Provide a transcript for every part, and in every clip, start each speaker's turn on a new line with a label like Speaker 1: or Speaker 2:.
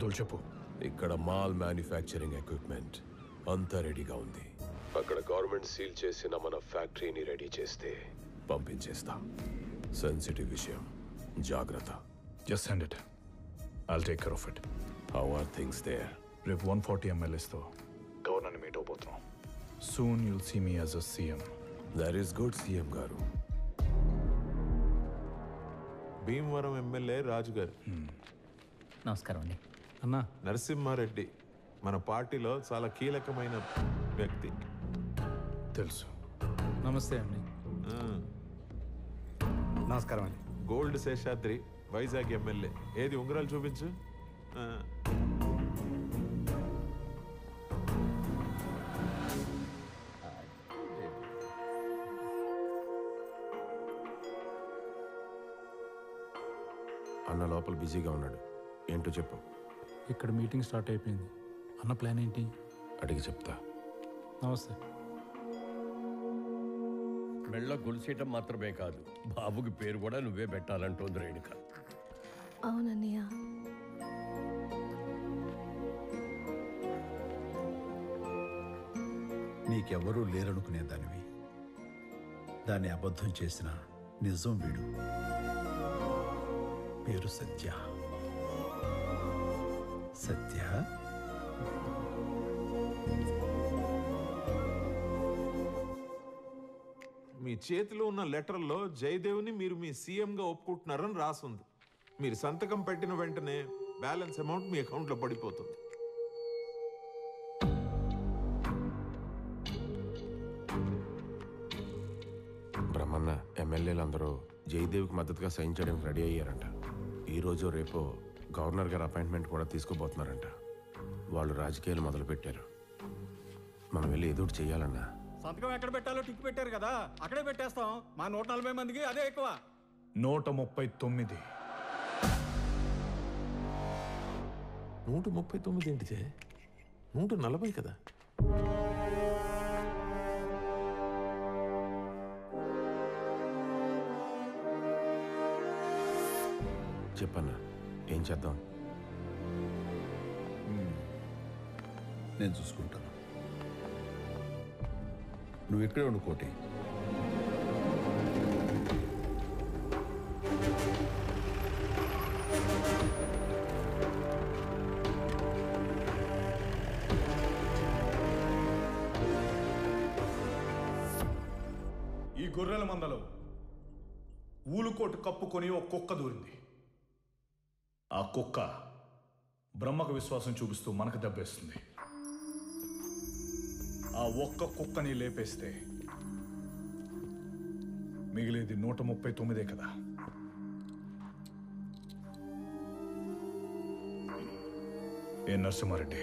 Speaker 1: వద్దు చెప్పు.
Speaker 2: ఇక్కడ మాల్ మ్యానుఫ్యాక్చరింగ్ ఎక్విప్మెంట్ అంతా రెడీగా ఉంది. అక్కడ గవర్నమెంట్ సీల్ చేసిన మన ఫ్యాక్టరీని రెడీ చేస్తే పంపించేస్తా. సెన్సిటివ్ విషయం, జాగ్రత్త.
Speaker 1: Just send it, I'll take care of it.
Speaker 2: How are things there?
Speaker 1: రేపు 140 MLAsతో గవర్నర్ని మీట్ అవబోతున్నాం. Soon you'll see me as a CM.
Speaker 2: That is good CM గారు.
Speaker 3: భీమవరం ఎమ్మెల్యే రాజు గారు.
Speaker 4: నమస్కారం అండి.
Speaker 1: అన్నా,
Speaker 3: నరసింహారెడ్డి మన పార్టీలో చాలా కీలకమైన వ్యక్తి.
Speaker 1: తెలుసు.
Speaker 5: నమస్తే అండి.
Speaker 6: నమస్కారం అండి.
Speaker 3: Gold Seshadri, Vizag MLA. ఏది ఉంగరాలు చూపించు.
Speaker 2: అన్న లోపల బిజీగా ఉన్నాడు, ఏంటో చెప్పు.
Speaker 5: ఇక్కడ మీటింగ్ స్టార్ట్ అయిపోయింది. అన్న ప్లాన్ ఏంటి?
Speaker 2: అడిగి చెప్తా.
Speaker 5: నమస్తే.
Speaker 7: మెళ్ళ గొలుసేయటం మాత్రమే కాదు, బాబుకి పేరు కూడా నువ్వే పెట్టాలంటోంది రేణుక.
Speaker 8: అవునన్నయ్య.
Speaker 6: నీకెవ్వరూ లేరనుకునేదానివి. దాన్ని అబద్ధం చేసిన నిజం వీడు. పేరు సత్య. సత్య,
Speaker 3: మీ చేతిలో ఉన్న లెటర్లో జయదేవ్ని మీరు మీ సీఎంగా ఒప్పుకుంటున్నారని రాసుంది. మీరు సంతకం పెట్టిన వెంటనే బ్యాలెన్స్ అమౌంట్ మీ అకౌంట్లో పడిపోతుంది.
Speaker 2: బ్రహ్మన్న ఎమ్మెల్యేలందరూ జయదేవ్కి మద్దతుగా సైన్ చేయడానికి రెడీ అయ్యారంట. ఈరోజు రేపు గవర్నర్ గారు అపాయింట్మెంట్ కూడా తీసుకోబోతున్నారంట. వాళ్ళు రాజకీయాలు మొదలుపెట్టారు. మనం వెళ్ళి ఎదురు చెయ్యాలన్నా.
Speaker 9: సంతకం ఎక్కడ పెట్టాలో టిక్ పెట్టారు కదా, అక్కడే పెట్టేస్తాం. మా 140 మందికి అదే ఎక్కువ.
Speaker 1: 139.
Speaker 3: 139 ఏంటిదే? 140 కదా.
Speaker 2: చెప్పన్నా, ఏం చేద్దాం?
Speaker 6: నేను చూసుకుంటాను. నువ్వు ఇక్కడే ఉండు కోటి.
Speaker 1: ఈ గొర్రెల మందలో ఊలుకోటు కప్పుకొని ఒక కుక్క దూరింది. ఆ కుక్క బ్రహ్మకు విశ్వాసం చూపిస్తూ మనకు దెబ్బేస్తుంది. ఆ ఒక్క కుక్కని లేపేస్తే మిగిలేది 139 కదా. ఏ నరసింహారెడ్డి,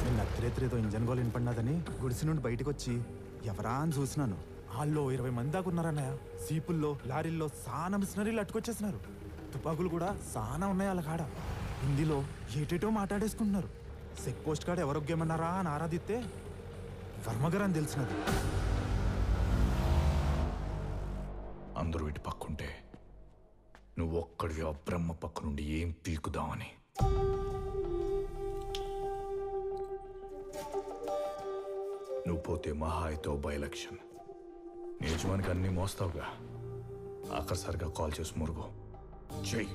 Speaker 10: నిన్న అర్ధరేత్రేదో ఇంజన్ గోల్ వినపడినాదని గుడిసి నుండి బయటకు వచ్చి ఎవరా అని చూసినాను. వాళ్ళు 20 మంది దాకా ఉన్నారన్నయ్య. సీపుల్లో, లారీల్లో సానా మిషనరీలు అట్టుకొచ్చేసినారు. తుపాకులు కూడా సానా ఉన్నాయి వాళ్ళ కాడ. హిందీలో ఏటేటో మాట్లాడేసుకుంటున్నారు. చెక్ పోస్ట్ కాడ ఎవరొగ్గేమన్నారా అని ఆరాధిస్తే వర్మగారు అని తెలిసినది.
Speaker 1: అందరూ ఇటు పక్కుంటే నువ్వు ఒక్కడివి ఆ బ్రహ్మ పక్క నుండి ఏం పీకుదామని. నువ్వు పోతే మహా అయితే బై ఎలక్షన్. నీ యజమానికి అన్నీ మోస్తావుగా. ఆఖరిసారిగా కాల్ చేసి మురుగు చెయ్యి.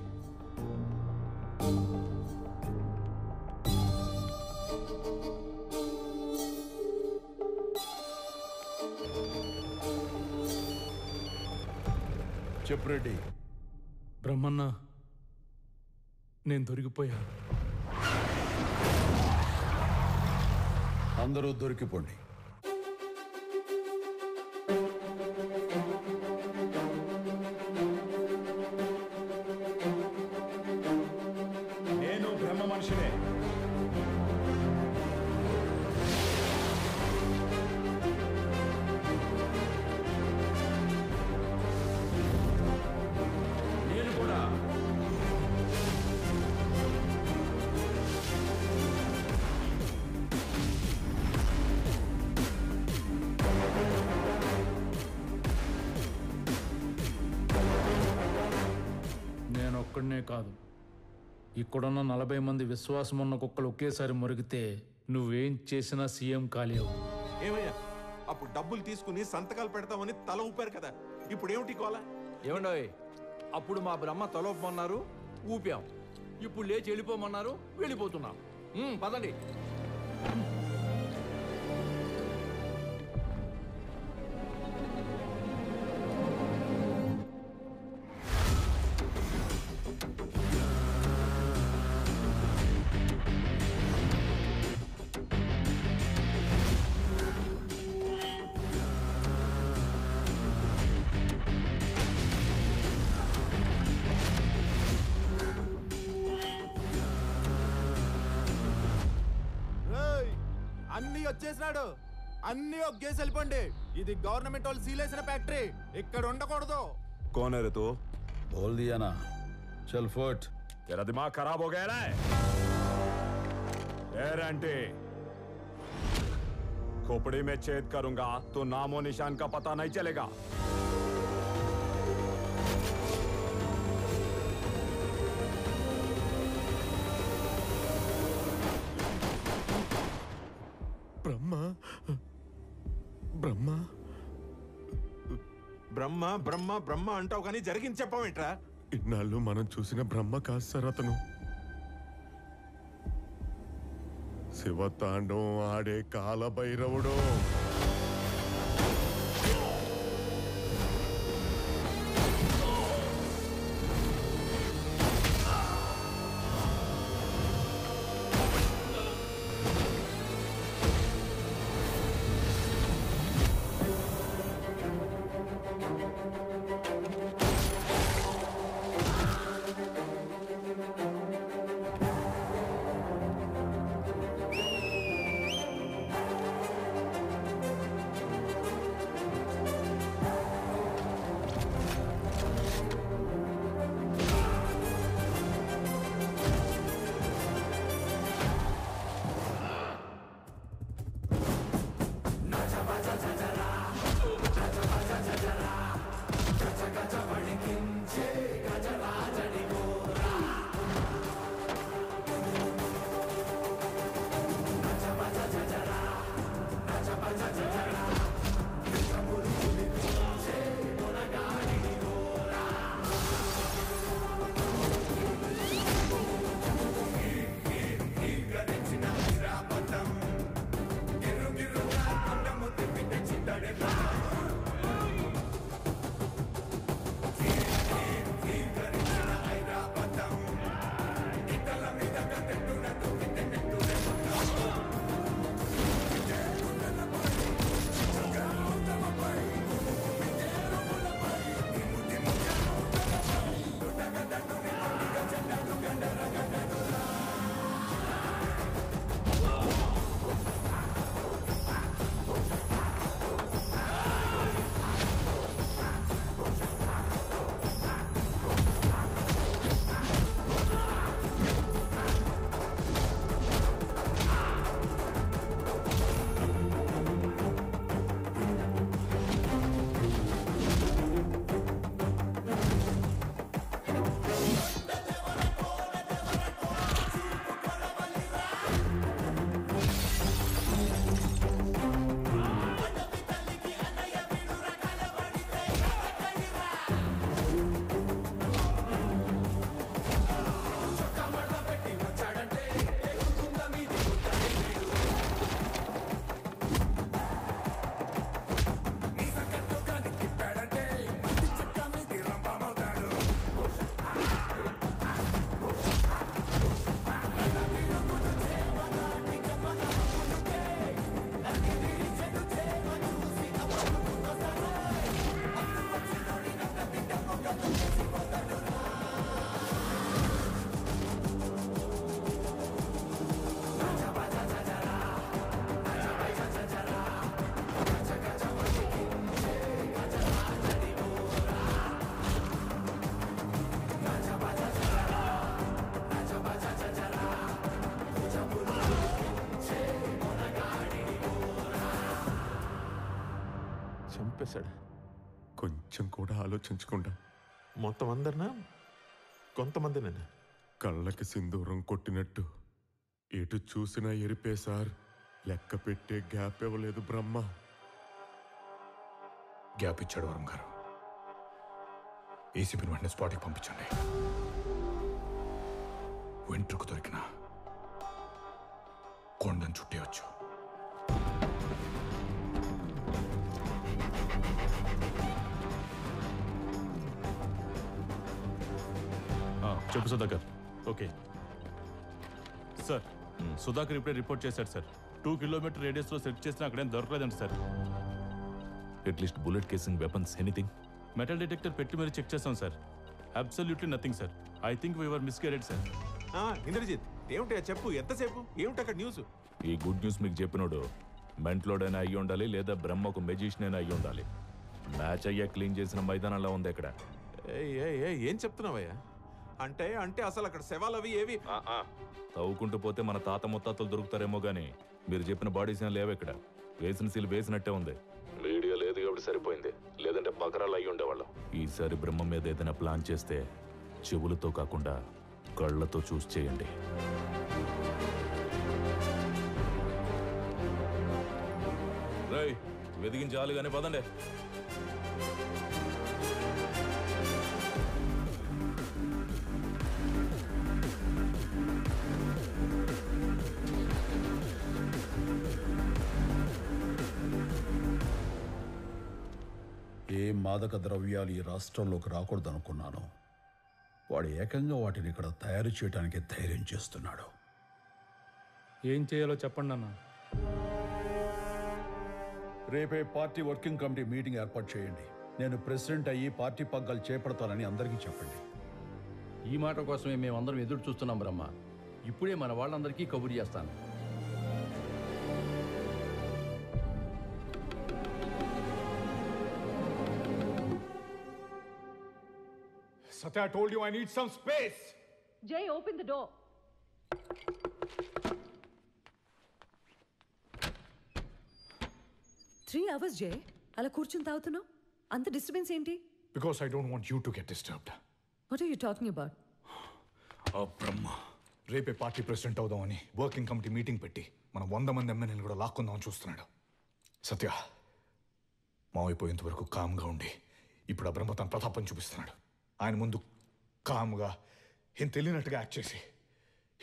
Speaker 6: చెప్పు రెడ్డి.
Speaker 5: బ్రహ్మన్న, నేను దొరికిపోయా.
Speaker 6: అందరూ దొరికిపోండి.
Speaker 1: నేను బ్రహ్మ మనిషినే.
Speaker 7: నేను కూడా.
Speaker 5: ఒక్కడనే కాదు, ఇక్కడున్న 40 మంది విశ్వాసం ఉన్న కుక్కలు ఒకేసారి మురిగితే నువ్వేం చేసినా సీఎం కాలేవు.
Speaker 3: ఏమయ్యా, అప్పుడు డబ్బులు తీసుకుని సంతకాలు పెడతామని తల ఊపారు కదా, ఇప్పుడు ఏమిటి కోలా?
Speaker 7: ఏమండోయ్, అప్పుడు మా బ్రహ్మ తలొప్పమన్నారు, ఊపాం. ఇప్పుడు లేచి వెళ్ళిపోమన్నారు, వెళ్ళిపోతున్నాం. పదండి.
Speaker 10: అన్ని వచ్చేసినాడు, అన్ని ఒకేసి వెళ్ళిపోండి. ఇది గవర్నమెంట్ వాళ్ళు సీలేసిన ఫ్యాక్టరీ, ఇక్కడ ఉండకూడదు.
Speaker 6: कौन है रे तू? बोल दिया ना, चल फुट.
Speaker 1: तेरा दिमाग खराब हो गया ना? आंटी, खोपड़ी में छेद करूंगा तो नामो निशान का पता नहीं चलेगा.
Speaker 2: బ్రహ్మ
Speaker 3: బ్రహ్మ బ్రహ్మ బ్రహ్మ అంటావు కానీ జరిగింది చెప్పవేంట్రా?
Speaker 2: ఇన్నాళ్ళు మనం చూసిన బ్రహ్మ కాదు సార్ అతను. శివతాండవం ఆడే కాలభైరవుడు.
Speaker 3: చంపేశాడు.
Speaker 2: కొంచెం కూడా ఆలోచించకుండా
Speaker 3: మొత్తం అందరినా కొంతమందినేనా?
Speaker 2: కళ్ళకి సింధూరం కొట్టినట్టు ఎటు చూసినా ఎరిపే సార్. లెక్క పెట్టే గ్యాప్ ఇవ్వలేదు బ్రహ్మ.
Speaker 1: గ్యాప్ ఇచ్చాడు వరం గారు. ఏసీపీని వెంటనే స్పాట్కి పంపించండి. వెంట్రుకు దొరికిన కొండను చుట్టేయచ్చు.
Speaker 11: చెప్పు సుధాకర్. ఓకే సార్, సుధాకర్ ఇప్పుడే రిపోర్ట్ చేశాడు సార్. 2 కిలోమీటర్ రేడియస్లో సెట్ చేసినా అక్కడేం దొరకలేదండి sir.
Speaker 12: At least bullet casing, weapons, anything?
Speaker 11: Metal detector పెట్టి మీరు చెక్ చేస్తాం sir. Absolutely nothing sir. I think we're misguided sir.
Speaker 3: Indrajit, ఏమిటా చెప్పు, ఎంతసేపు? ఏమిటి అక్కడ న్యూస్?
Speaker 12: ఈ గుడ్ న్యూస్ మీకు చెప్పినోడు మెంట్లోడైనా అయ్యి ఉండాలి, లేదా బ్రహ్మ ఒక మెజిషియన్ అయినా అయ్యి ఉండాలి. మ్యాచ్ అయ్యా క్లీన్ చేసిన మైదానంలో ఉంది ఇక్కడ.
Speaker 3: ఏం చెప్తున్నావయ్యా? అంటే అంటే అసలు అక్కడ శవాలు అవి ఏవి?
Speaker 12: తవ్వుకుంటూ పోతే మన తాత ముత్తాతలు దొరుకుతారేమో గానీ మీరు చెప్పిన బాడీ సీన్ లేవు ఇక్కడ. వేసిన సీల్ వేసినట్టే ఉంది. వీడియో లేదు కాబట్టి సరిపోయింది, లేదంటే బకరాలు అయ్యి ఉండేవాళ్ళం. ఈసారి బ్రహ్మ మీద ఏదైనా ప్లాన్ చేస్తే చెవులతో కాకుండా కళ్ళతో చూసి చేయండి. రేయ్, వెదిగించాలి కానీ పదండి.
Speaker 6: ఏ మాదక ద్రవ్యాలు ఈ రాష్ట్రంలోకి రాకూడదనుకున్నాను, వాడు ఏకంగా వాటిని ఇక్కడ తయారు చేయడానికి ధైర్యం చేస్తున్నాడు.
Speaker 5: ఏం చేయాలో చెప్పండి అన్న.
Speaker 6: రేపే పార్టీ వర్కింగ్ కమిటీ మీటింగ్ ఏర్పాటు చేయండి. నేను ప్రెసిడెంట్ అయ్యి పార్టీ పగ్గాలు చేపడతానని అందరికీ చెప్పండి.
Speaker 7: ఈ మాట కోసమే మేమందరం ఎదురు చూస్తున్నాం బ్రహ్మ. ఇప్పుడే మన వాళ్ళందరికీ కబురు చేస్తాను.
Speaker 1: Satya, I told you I need some space.
Speaker 8: Jay, open the door. Three hours, Jay. అలా కూర్చుని తాగుతున్నావు. అంత డిస్టర్బెన్స్ ఏంటి?
Speaker 1: Because I don't want you to get disturbed.
Speaker 8: What are you talking about?
Speaker 1: బ్రహ్మ రేపే పార్టీ ప్రెసిడెంట్ అవుదామని working committee meeting పెట్టి మన 100 మంది ఎమ్మెల్యేలు కూడా లాక్కుందామని చూస్తున్నాడు. సత్య, మావైపోయేంత వరకు కామ్గా ఉండి ఇప్పుడు ఆ బ్రహ్మ తన ప్రతాపం చూపిస్తున్నాడు. ఆయన ముందు కామ్గా ఏం తెలియనట్టుగా యాక్ట్ చేసి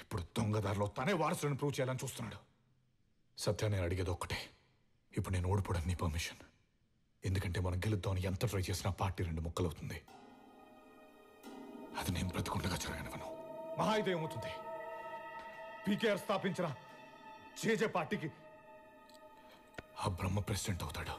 Speaker 1: ఇప్పుడు దొంగదారిలో తనే వారసులను ప్రూవ్ చేయాలని చూస్తున్నాడు. సత్య, నేను అడిగేది ఒక్కటే, ఇప్పుడు నేను ఓడిపోవడానికి నీ పర్మిషన్. ఎందుకంటే మనం గెలుద్దామని ఎంత ట్రై చేసినా పార్టీ 2 ముక్కలవుతుంది. అది నేను బ్రతికుండగా జరగనివ్వను. మహా అయితే ఏమవుతుంది, పీకేఆర్ స్థాపించిన జేజే పార్టీకి ఆ బ్రహ్మ ప్రెసిడెంట్ అవుతాడు.